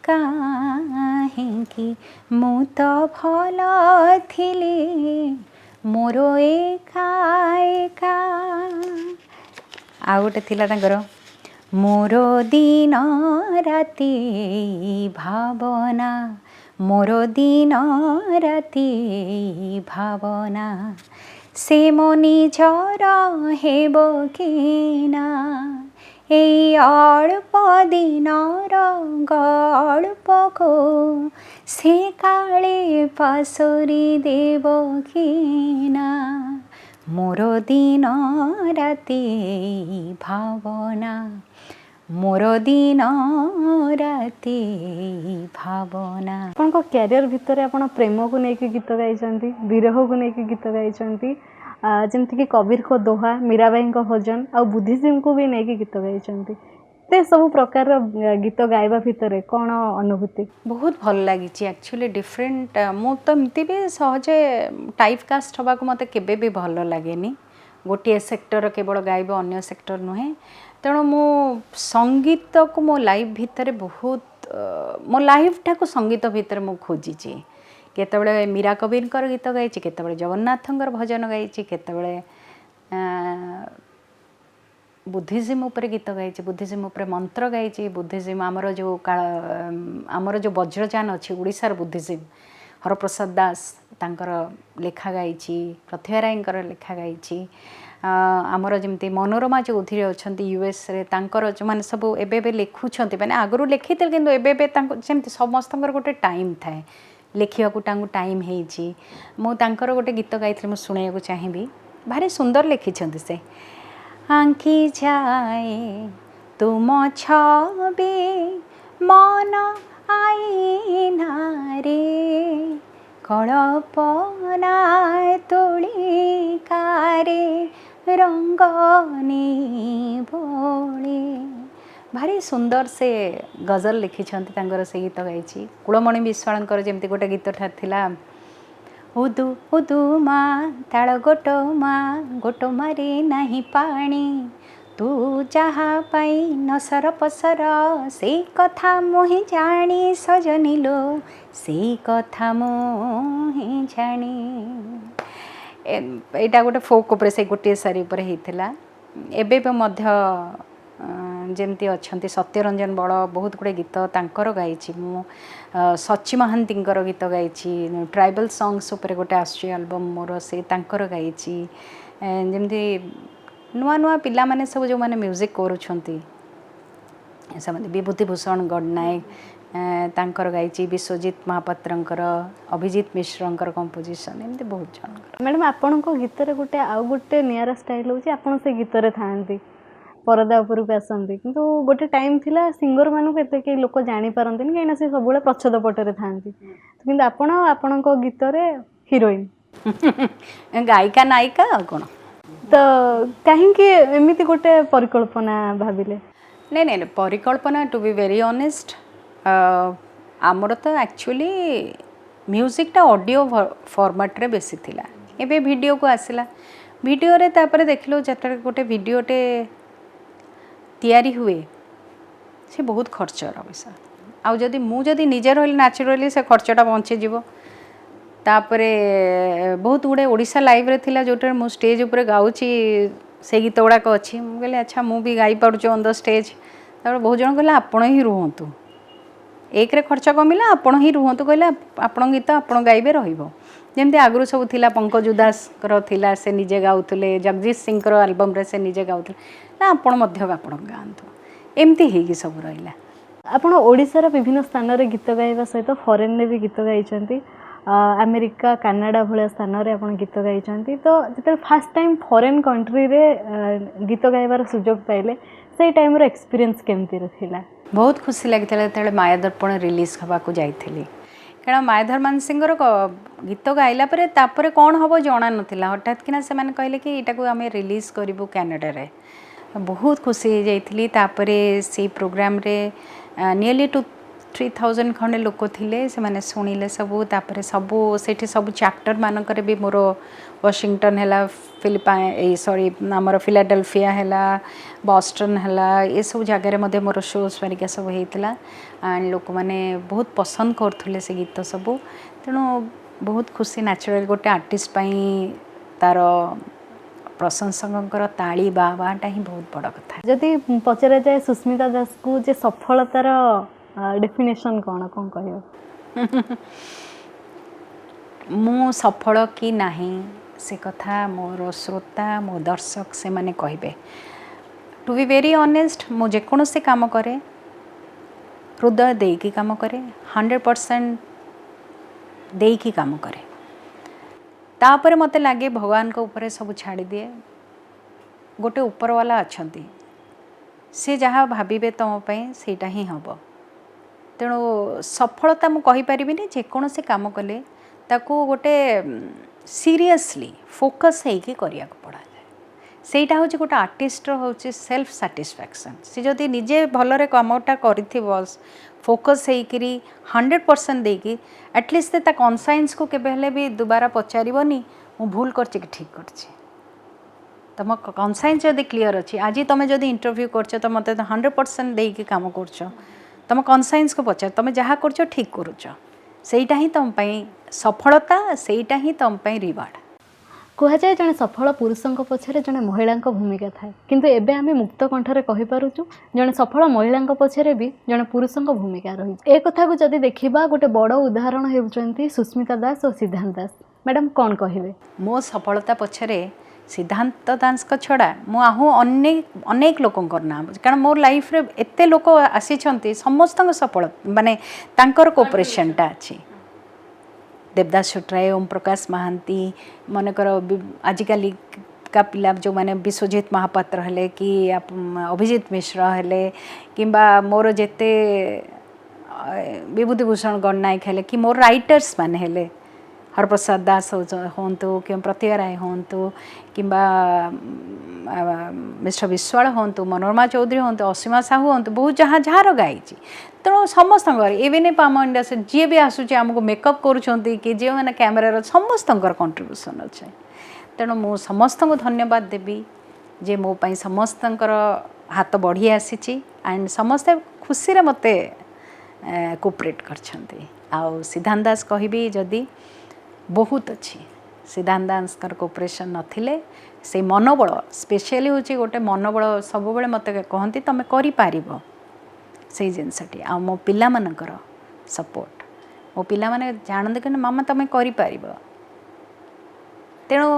काहेकि मु तो भल थिली मोर एका एका आ गोटे थिला तांकर मोर दिन राति भावना मोर दिन राति भावना से मनी झर हेब किना ए अल्प दिनर गल्प को से काले पासोरी देव किना मोर दिन राति भावना मोर दिन राति भावना आपन को कैरियर भितर आपन प्रेम को लेकिन गीत गाई विरह को लेकिन गीत गाई जमती कि कबीर को दोहा मीराबाई को भजन आ बुद्धिज्म को भी नहीं गीत गाई एते सब प्रकार गीत गाइबा भितर कौन अनुभूति? बहुत भल लगी एक्चुअली डिफरेंट मु तो एमती भी सहजे टाइप कास्ट हवा मत केबे भी भल लगे गोटे सेक्टर केवल गाइब अन्य सेक्टर नुहे तेणु मो संगीत को मो लाइफ भितर बहुत मो लाइफ टा को संगीत भितर मु खोजी केतबले मीरा कबीर गीत गाई केतबले जगन्नाथंकर भजन गाई केतबले बुद्धिज्म उपरे गीत गाई बुद्धिज्म उपरे मंत्र गाई बुद्धिज्म आमर जो वज्रजान अच्छी उड़ीसार बुद्धिज्म हरप्रसाद दास तांकर लेखा गाई प्रतिभा रायंकर लेखा गाई आमर जमी मनोरमा चौधरी अच्छा यूएस रे तांकर जो मैंने सब एबे लिखुंट मैंने आगु लिखी कि समस्त गोटे टाइम थाए लिखा टाइम हो गोटे गीत गाई शुणा चाहिए भारी सुंदर लिखी से आंखी जाए तुम छबे मन आईना रे कल्पना तुली कारे रंगनी बोले भारी सुंदर से गजल लिखी से गीत गाई कुलमणि विश्वाल जमी गोटे गीत था उदु उदु माँ ताल गोटो मारे नहीं पानी तू जहाँ पाई नसर पसर से कथा मोहि जानी सजनी लो से कथा मोहि जानी एटा गोटे फोक उपर से गोटे सारी उपर होता एबे जमती अच्छा सत्यरंजन बड़ बहुत गुड़े गीत तांकर गाई मु सची महांती गीत गाई ट्राइबल सॉन्ग्स उपर गोटे आसुची एल्बम मोर से तांकर गाई जमती नुआ नुआ पिला माने सब जो माने म्यूजिक करूछंती समझे विभूतिभूषण गडनायक तांकर गाई विश्वजीत महापात्रंकर अभिजीत मिश्रंकर कंपोजिशन एमती बहुत जन मैडम आपण गीत गोटे आउ गोटे निरा स्टाइल होची आपण से गीत रे थांती परदा उपरକୁ आसती किंतु गोटे टाइम थिला सिंगर मानक एते के लोक जानी पारंतनी कहीं से सब प्रच्छद पटरे थांती किंतु आपण आपणको गीत रे हीरोइन गायिका नायिका कौन तो कहीं एमती गोटे परिकल्पना भाविले नहीं नहीं परिकल्पना टू बी वेरी ऑनेस्ट आमर तो एक्चुअली म्यूजिकटा ऑडियो फॉर्मेट रे बेसी थिला एबे वीडियो को आसिला वीडियो रे तापर देखलो जत गोटे वीडियोटे तैयारी हुए से बहुत खर्चर पैसा आदि मुझे निजे रही नेचुरली से खर्चटा बंचीज तापरे बहुत गुड़े ओडिशा लाइव रे थिला जोटर मु स्टेज ऊपर गाउची से गीत गुड़ाक अच्छी मुझे अच्छा मु भी गाई पार्छ ऑन द स्टेज तापर बहुत जन कहला आपण ही रुहतु एक रे खर्च कमिला आपण ही रुहतु कहला आपण गीत आपण गाइबे रहिबो जमती आगु सब थिला पंकज उदास थिला से निजे गाउथले जगजीत सिंह एल्बम रे से निजे गाउथले ना आपण मध्य आपण गांतु एमती हेगी सब रहिला आपण ओडिसा विभिन्न स्थान रे गीत गाइबा सहित फॉरेन रे भी गीत गाइचंती अमेरिका कनाडा भाया स्थान रे आपण गीत गाइचंती तो जते फर्स्ट टाइम फॉरेन कंट्री रे गीत गाइबार सुजोग पाइले से टाइम रो एक्सपीरियंस केमती रहिला बहुत खुशी लगी था माया दर्पण रिलीज हवा को जाइली कारण मायाधर मानसिंगर गीत गाइला तापर कौन हम जना ना हठात कि से कहले कि इटा को आम रिलीज करूँ कैनाडा रे बहुत खुशी हो जाइली से प्रोग्राम रे नियरली 2-3,000 खंडे लोक थे से माने शुणिले सबू तापर सबू से सब चैप्टर मानक भी मोर वाशिंगटन है सॉरी आमर फिलाडेल्फिया है बॉस्टन है ये सब जगह मोर शोज वारिका सब होता एंड लोक मैंने बहुत पसंद करते से गीत सबू तेणु बहुत खुशी नेचुरल गोटे आर्टिस्ट तार प्रशंसकर ताली बाटा ही बहुत बड़ कथा जदि पचरा जाए सुस्मिता दास को जे सफलतार डेफिनेशन कौन कौन कह मु सफल कि नहीं से कथा मोर श्रोता मो दर्शक से माने कहबे टू बी वेरी ऑनेस्ट मु जेकोसी काम करे हृदय देकी काम करे 100% देकी काम करे तापर मते लगे भगवान को ऊपर सब छाड़ी दिए गोटे ऊपर वाला अच्छंती से जहाँ भाविबे तुम सेटा ही हम तेणु सफलता मु कहि परिबिनी जेकोसी काम कले ताकू गोटे सीरियसली फोकस होइकी करिया को पड़ा जाए ସେଇଟା ହେଉଛି ଗୋଟେ ଆର୍ଟିଷ୍ଟର ହେଉଛି ସେଲ୍ଫ ସାଟିସ୍ଫ୍ୟାକ୍ସନ୍। ସେ ଯଦି ନିଜେ ଭଲରେ କାମଟା କରିଥିବ ଫୋକସ୍ ହେଇକିରି 100% ଦେଇକି ଆଟଲିଷ୍ଟ ତା କନସାଇନ୍ସକୁ କେବେ ହେଲେ ବି ଦୁବାରା ପଚାରିବନି ମୁଁ ଭୁଲ କରିଛି କି ଠିକ୍ କରିଛି। तुम कनसाइंस जदि क्लीयर अच्छी आज तुम जब इंटरव्यू कर मत 100% देकी कम कर तुम कनसाइंस को पचार तुम जहाँ कर ठीक करूटा ही तुम सफलता सेटा ही तुम रिवार्ड। कुहजाए जड़े सफल पुरुषों पछरे जड़े महिला भूमिका थाए किंतु एबे आमे मुक्त कंठरे कहि पारुचु जड़े सफल महिला पछरे भी जड़े पुरुषों भूमिका रही। ए कथा को जदि देखिबा गोटे बड़ उदाहरण हेउचंती सुस्मिता दास और सिद्धांत दास। मैडम कौन कहिबे? मो सफलता पछरे सिद्धांत दास का छड़ा मु आहू अनेक लोकंकर नाम कारण मोर लाइफ रे एते लोक आसी समस्त सफल माने तांकर कोऑपरेशनटा अच्छी। देवदास छोटराय, ओम प्रकाश महांती मनकर आजिकल का पिला जो माने विश्वजीत महापात्र हेले कि अभिजीत मिश्र हेले किंबा मोर जेते विभूतिभूषण गणनायक हेले कि मोर राइटर्स माने हेले हरप्रसाद दास होंतु कि प्रतिभा राय होंतु किंबा मिस्टर विश्वाल होंतु मनोरमा चौधरी होंतु असीमा साहू होंतु बहुत जहाँ जार गाई तेणु समस्त इवेन आम इंडस्ट्री जी भी आसूँ आमको मेकअप करुँच कि जे मैंने कैमेरार समस्त कंट्रीब्यूशन अच्छे। तेणु मु समस्त को धन्यवाद देवी जे मो पाई समस्त हाथ बढ़ी आसी एंड समस्ते खुशी मते कोऑपरेट करछंती। आउ सिद्धांत दास कहबी जदि बहुत अच्छी सिद्धांत दास कोऑपरेशन नथिले से मनोबल स्पेशली हूँ गोटे मनोबल सब बेले मत कहती तुम कर से जिनसटी आ मो पिला मानकर सपोर्ट मो पिला माने जानते कि मामा तुम कर तेणु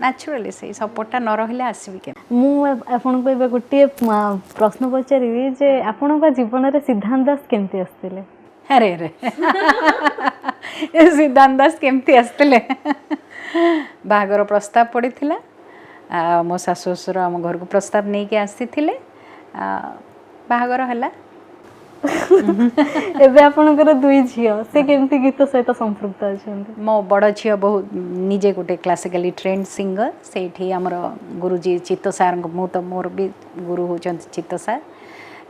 नेचुराली से सपोर्टा न रही आसबि के मुझे गोटे प्रश्न पचारि जे आपण जीवन में सिद्धांत दास केमती आसते? अरे अरे सिद्धांत दास केमती आसते बाहागर प्रस्ताव पड़ीथिला मो सासु ससुर आम घर को प्रस्ताव नहीं कि आसी बाहागर है। एबे आपनकर दुई झियो से केमती गीत सहित संपृक्त अछंती? मो बड़ झियो बहुत निजे गोटे क्लासिकली ट्रेंड सिंगर सेठी हमर गुरुजी चित्त सार मु तो मोर भी गुरु होचंती चित्त सार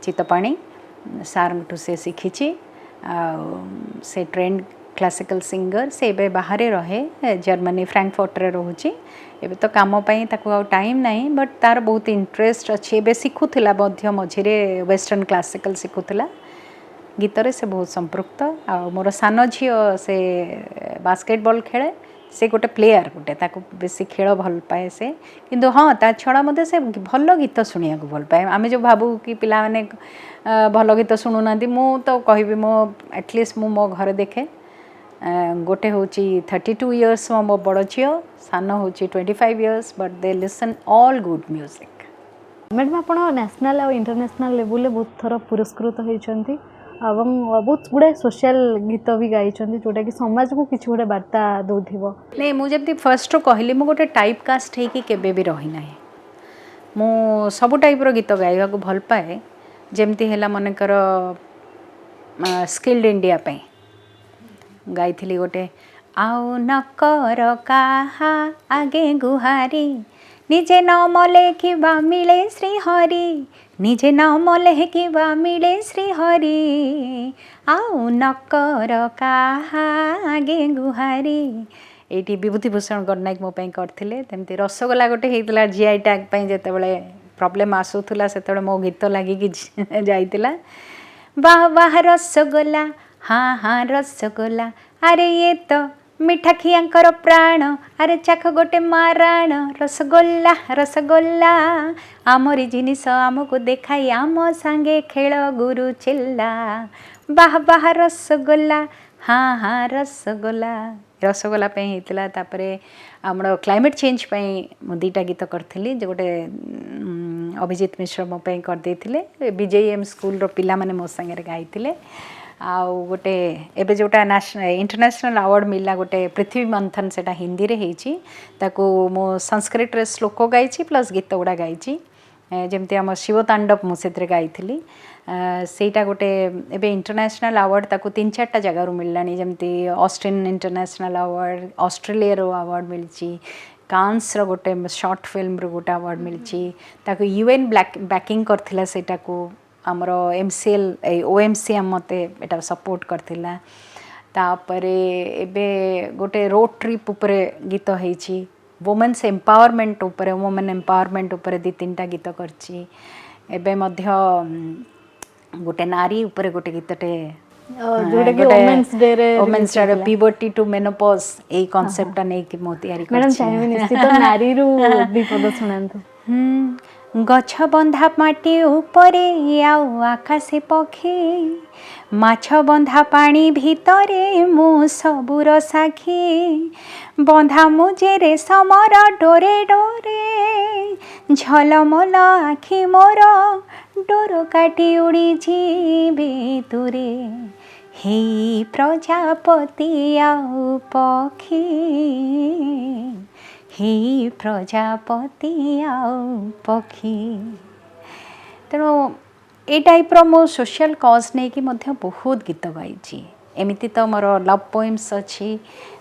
चित्तपाणी सार से शिखी से ट्रेंड क्लासिकल सिंगर से एबे बाहर रहे जर्मनी फ्रैंकफर्ट रे रोची एबे तो काम पाई ताको आ टाइम नहीं बट तार बहुत इंटरेस्ट अच्छे एबे शिखुला मध्य मझिरे वेस्टर्न क्लासिकल शिखुला गीतर से बहुत संपृक्त आ मोर सान झियो से बास्केटबॉल खेले से गोटे प्लेयर गोटे ताको बेसी खेल भल पाए से किंतु हाँ ता छड़ा मते से भल गीत शुणिया को भल पाए आमे जो भाबू कि पिला माने भल गीत शुणुना मु तो कहबी मो एटलिस्ट मु मो घर देखे गोटे हूँ 32 इयर्स मो बड़ झील सान हूँ 25 years but they listen all good music. Madam आप नेशनल और इंटरनेशनल लेवल बहुत थर पुरस्कृत होती बहुत गुड़ाए सोशल गीत भी गाई जोटा कि समाज को किसी गोटे वार्ता दौथिबो नहीं मुझे फर्स्ट कहली मु गोटे टाइप कास्ट है कि केबे भी रही ना मु सब टाइप गीत गाइबा को भल पाए जमती है मनकर स्किल्ड इंडिया पे गाई गोटे आउ न कर काहा आगे गुहारी निजे नाम लेखिबा मिले श्रीहरि निजे नाम लेखिबा मिले श्रीहरि आउ न कर काहा आगे गुहारी ये विभूतिभूषण गणनायक मो करते तमती रसगोला गोटे होता जीआई टैग जिते बड़े प्रॉब्लम आसूला से मो गीत लगिकी जाइतिला वाह वाह रसगोला हाँ हाँ रसगोला अरे ये तो मिठा खियांकर प्राण अरे चाख गोटे माराण रसगोल्ला रसगोल्ला आमरी जिनिस आमको देखाई आम सांगे खेल गुरु चिल्ला बाह बाह रसगोल्ला हाँ हाँ रसगोल्ला रसगोल्ला होता तापरे आमर क्लाइमेट चेंज मु दीटा गीत करी जो गोटे अभिजीत मिश्र मो करदे बीजेएम स्कूल रो पिला माने मो संगे गाई आउ गोटे एबे जोटा इंटरनेशनल अवार्ड मिलला गोटे पृथ्वी मंथन सेटा हिंदी रे हेची ताको मो संस्कृत रे श्लोक गाई प्लस गीत गुड़ा गाई जमती आम शिव तांडव मुझे गाई सेटा गोटे एबे इंटरनेशनल अवार्ड ताको 3-4टा जगार मिललानी जमती ऑस्ट्रिन इंटरनेशनल अवार्ड ऑस्ट्रेलिया रो अवार्ड मिलची कांस गोटे शॉर्ट फिल्म रो गोटे अवार्ड मिली ताको यूएन बैकिंग करथिला सेटा को आमर एमसीएल ओएमसीएम मते एटा सपोर्ट करथिला तापरे एबे गोटे रोड ट्रिप उपरे गीत हेछि वुमेन्स एम्पावरमेंट उपरे वुमेन एम्पावरमेंट उपरे 2-3टा गीत करछि एबे मध्य गोटे नारी उपरे गोटे गीतटे जोटा कि वुमेन्स डे रे women's day puberty to menopause ए कांसेप्ट नै कि मो तयारी मैडम चाहिए निश्चित नारी रू विपद सुनांतु गछ बंधा माटी उपरे आउ आकाशे पक्षी माछ बंधा पानी भितरे मु सबुर साखी बंधा मुझे रेशमर डोरे डोरे झलमल आखि मोर डोर काटी उड़ी जीवी तुरे हे प्रजापति आउ पक्षी हे प्रजापति आउ पक्षी तेणु ए टाइप्र मो सोशल कज नहीं कि बहुत गीत गाई एमती तो मोर लव पोएम्स अच्छी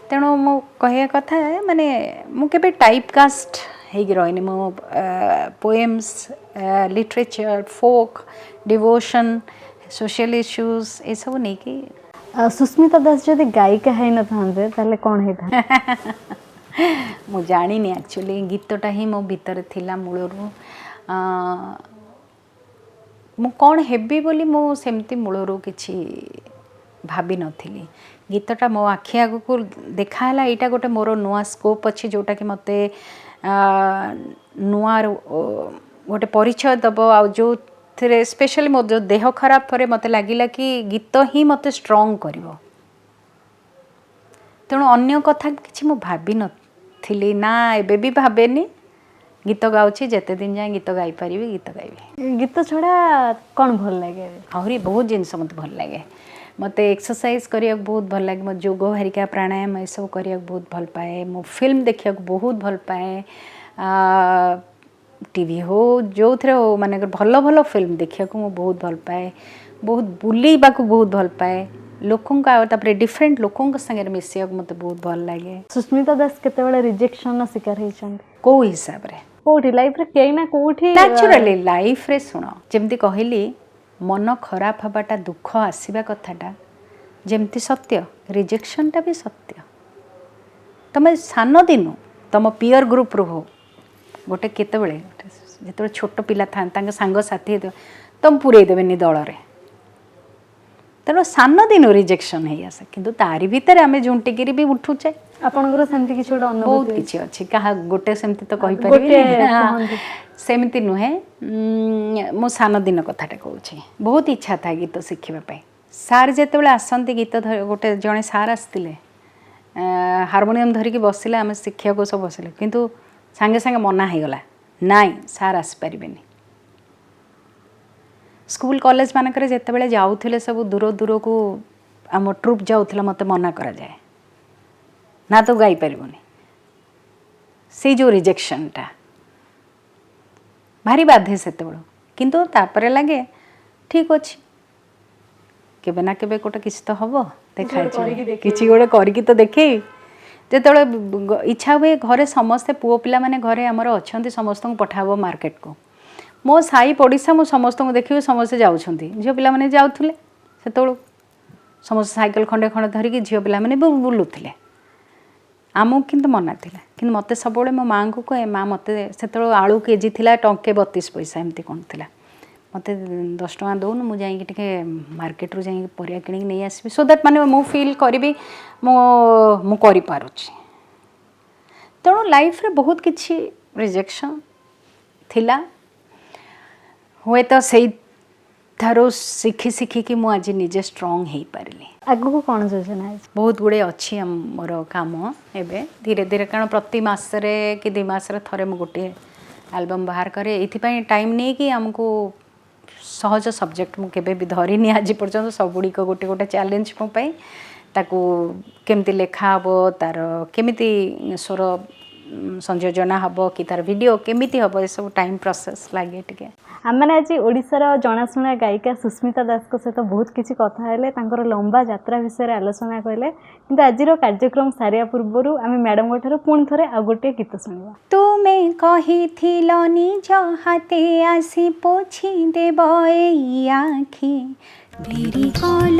तेणु मो कह कथा माने मु केबे टाइप कास्ट हेगी रही मो पोएम्स लिटरेचर फोक डिवोशन सोशल इश्यूज ये सब नहीं कि सुस्मिता दास जदि गायिका है न थांते ताले कौन है था मु जानी एक्चुअली गीतटा ही मो भीतर थिला मूलरू मु कौन हेबी बोली मु सेमती मूलरू किछि भाभी नथिली गीतटा मो आखि आगु को देखाला एटा गोटे मोर नुआ स्कोप अच्छी जोटा कि मते नुआ गोटे परिचय दब आ जो थे स्पेशली मो जो देह खराब पर मते लागिला कि गीत ही मते स्ट्रॉन्ग करिवो तेणु अन्य कथा किछि मु भाभी नथिली ना एबे भी भाबेनी गीत गाउछि जेते दिन जाए गीत गाई पारिबी गीत गाइबी गीत छड़ा कौन भल लगे आहरी बहुत जिनस मते भल लागे मते एक्सरसाइज करिया बहुत भल लागे मो योग हरिका प्राणायाम ए सब करिया बहुत भल पाए मो फिल्म देखिया बहुत भल पाए टीवी हो जो थे हो माने भल भल फिल्म देखिया को मो बहुत भल पाए बहुत बुलीबा को बहुत भल पाए लोकों का तापर डिफरेंट लोकों के संगे मिसिया को मते बहुत भल लागे सुस्मिता दास केते बेले रिजेक्शन शिकार हेछन को हिसाब रे कोठी लाइफ रे केई ना कोठी नेचुरली लाइफ रे सुनो जेमती कहली मन खराब हबाटा दुख आसीबा कथाटा जेमती सत्य रिजेक्शनटा भी सत्य तमे सान दिनु तम पीयर ग्रुप रो हो गोटे केते बेले जेतो छोट पिला था तांग संग साथी तुम पुरे देबेनी दल रे तेणु सान दिन रिजेक्शन है आसे किंतु तारी भीतर आमे झुंटिकिरी भी उठुचे आपनकर सेमती किछ गोटे अनुभव बहुत किछि अछि कहा गोटे सेमती तो कहि परिबे सेमती नुहे मो सान दिन कथाटा कहूछि बहुत इच्छा था गीत शिखिबा पई सार जेते बेले आसंती गीत गोटे जणे सार आस्तिले हार्मोनियम धरिकी बसिले आमे शिक्षा को सब बसिले किंतु संगे संगे मना हो गला नाई सार आसी पारिबेनी स्कूल कॉलेज मानक जिते बड़े जाऊे सब दूर दूर को आम ट्रुप जाऊला मत मना करा जाए ना तो गाई पारिबनी से जो रिजेक्शनटा भारी बाधे से किंतु तापरे लगे ठीक अच्छे केबे ना केबे गोटे किसी तो हम देखा कि गोटे करके तो देखे जो इच्छा हुए घरे समस्ते पुओ पिला माने घरे आमर अच्छा समस्त को पठाब मार्केट को मो साई पड़िशा मो समस्त को देखिए समस्ते जाऊँगी झील पिला माने जाऊले से समस्त साइकेल खंडे खंडे धरिकी झील पिला माने बुलूले आमको किंतु मना थिला कि मत सब मो माँ को कहे माँ मत से आलू केजी थिला टंके 32 पैसा एमती कौन थिला मत 10 टଙ୍କା दौन मुझे मार्केट रू जाइए परिया कि नहीं आसबि सो दैट माने मु फील करी मु करि पारुछि तेणु लाइफ रे बहुत किछि रिजेक्शन थिला हुए तो सही थारो शिखी शिखी कि मु आज निजे स्ट्रांग हे पारिली आगु को कोन योजना है बहुत गुड़े अच्छी मोर काम एबे धीरे धीरे कारण प्रति मासरे कि 2 मासरे थरे मु गोटे एल्बम बाहर करे एथि टाइम नहीं कि हमको सहज सब्जेक्ट मु केबे भी धरिनी आज पर्यंत सबुड़ी को गोटे गोटे चैलेंज मो पाई ताकू केमती लेखा हम तार केमिति स्वर संयोजना हम कि तार वीडियो केमिति हम ये सब टाइम प्रोसेस लगे टिके आम आज ओडिशार जनाशुना गायिका सुस्मिता दास सहित बहुत किसी कथा हेले तांकर लंबा यात्रा विषय आलोचना कले किंतु आज कार्यक्रम सारिया पूर्व आम मैडम ठार पुणी थे आ गोटे गीत शुणा तुमे कहिथिल निज हाते आसी पोछि देब एई आखि डेरी कल